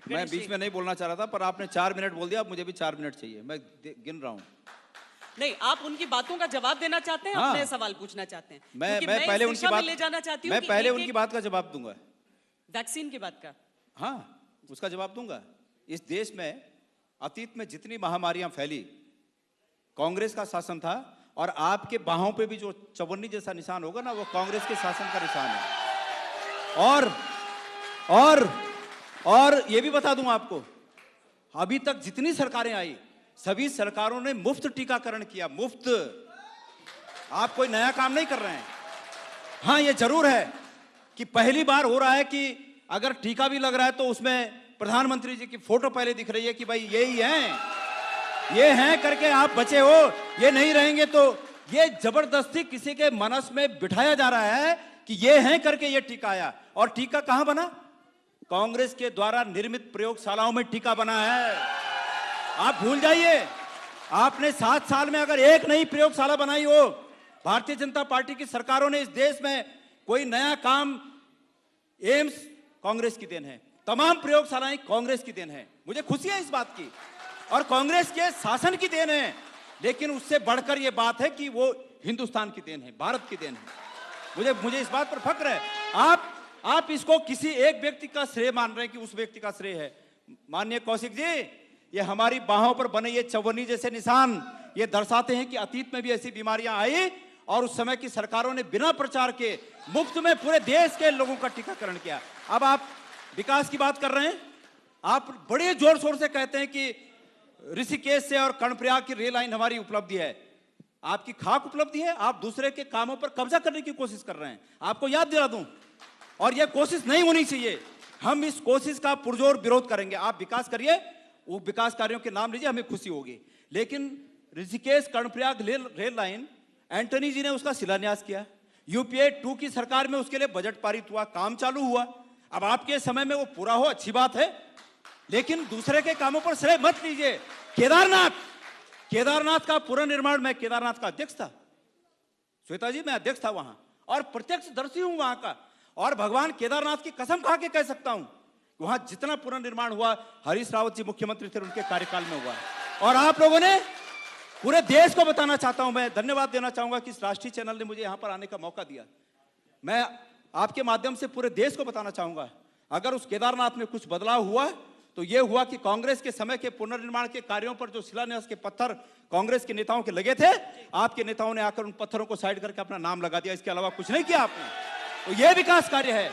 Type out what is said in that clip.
मैं बीच में नहीं बोलना चाह रहा था, पर आपने 4 मिनट बोल दिया, अब मुझे भी 4 मिनट चाहिए, मैं गिन रहा हूँ। नहीं, आप उनकी बातों का जवाब देना चाहते हैं, हाँ। अपने सवाल पूछना चाहते हैं? मैं क्योंकि पहले इस उनकी दिशा में बात ले जाना चाहती हूँ मैं कि पहले एक-एक उनकी बात का जवाब दूंगा। वैक्सीन की बात का। हाँ, उसका जवाब दूंगा। इस देश में अतीत में जितनी महामारियां फैली, कांग्रेस का शासन था, और आपके बाहों पे भी जो चवन्नी जैसा निशान होगा ना, वो कांग्रेस के शासन का निशान है। और ये भी बता दूं आपको, अभी तक जितनी सरकारें आई, सभी सरकारों ने मुफ्त टीकाकरण किया, मुफ्त। आप कोई नया काम नहीं कर रहे हैं। हाँ, ये जरूर है कि पहली बार हो रहा है कि अगर टीका भी लग रहा है तो उसमें प्रधानमंत्री जी की फोटो पहले दिख रही है कि भाई ये ही हैं, ये हैं करके आप बचे हो, ये नहीं रहेंगे तो। ये जबरदस्ती किसी के मनस में बिठाया जा रहा है कि ये हैं करके ये टीका आया। और टीका कहां बना? कांग्रेस के द्वारा निर्मित प्रयोगशालाओं में टीका बना है। आप भूल जाइए, आपने 7 साल में अगर एक नई प्रयोगशाला बनाई हो, भारतीय जनता पार्टी की सरकारों ने इस देश में कोई नया काम, एम्स कांग्रेस की देन है, तमाम प्रयोगशालाएं कांग्रेस की देन है। मुझे खुशी है इस बात की, और कांग्रेस के शासन की देन है। लेकिन उससे बढ़कर यह बात है कि वो हिंदुस्तान की देन है, भारत की देन है। मुझे इस बात पर फक्र है। आप इसको किसी एक व्यक्ति का श्रेय मान रहे हैं कि उस व्यक्ति का श्रेय है। माननीय कौशिक जी, ये हमारी बाहों पर बने ये चवन्नी जैसे निशान ये दर्शाते हैं कि अतीत में भी ऐसी बीमारियां आई, और उस समय की सरकारों ने बिना प्रचार के मुफ्त में पूरे देश के लोगों का टीकाकरण किया। अब आप विकास की बात कर रहे हैं, आप बड़े जोर शोर से कहते हैं कि ऋषिकेश से और कर्णप्रयाग की रेल लाइन हमारी उपलब्धि है। आपकी खाक उपलब्धि है, आप दूसरे के कामों पर कब्जा करने की कोशिश कर रहे हैं। आपको याद दिला दूं, और यह कोशिश नहीं होनी चाहिए। हम इस कोशिश का पुरजोर विरोध करेंगे। आप विकास करिए, वो विकास कार्यों के नाम लीजिए, हमें खुशी होगी। लेकिन ऋषिकेश कर्णप्रयाग रेल लाइन, एंटनी जी ने उसका शिलान्यास किया, यूपीए 2 की सरकार में उसके लिए बजट पारित हुआ, काम चालू हुआ। अब आपके समय में वो पूरा हो, अच्छी बात है, लेकिन दूसरे के कामों पर श्रेय मत लीजिए। केदारनाथ का पुनर्निर्माण, मैं केदारनाथ का अध्यक्ष था, श्वेता जी, मैं अध्यक्ष था वहां, और प्रत्यक्षदर्शी हूं वहां का, और भगवान केदारनाथ की कसम खा के कह सकता हूं, वहां जितना पुनर्निर्माण हुआ हरीश रावत जी मुख्यमंत्री थे उनके कार्यकाल में हुआ। और आप लोगों ने पूरे देश को बताना चाहता हूं, मैं धन्यवाद देना चाहूंगा कि इस राष्ट्रीय चैनल ने मुझे यहां पर आने का मौका दिया। मैं आपके माध्यम से पूरे देश को बताना चाहूंगा, अगर उस केदारनाथ में कुछ बदलाव हुआ तो यह हुआ कि कांग्रेस के समय के पुनर्निर्माण के कार्यों पर जो शिलान्यास के पत्थर कांग्रेस के नेताओं के लगे थे, आपके नेताओं ने आकर उन पत्थरों को साइड करके अपना नाम लगा दिया। इसके अलावा कुछ नहीं किया आपने। तो यह विकास कार्य है।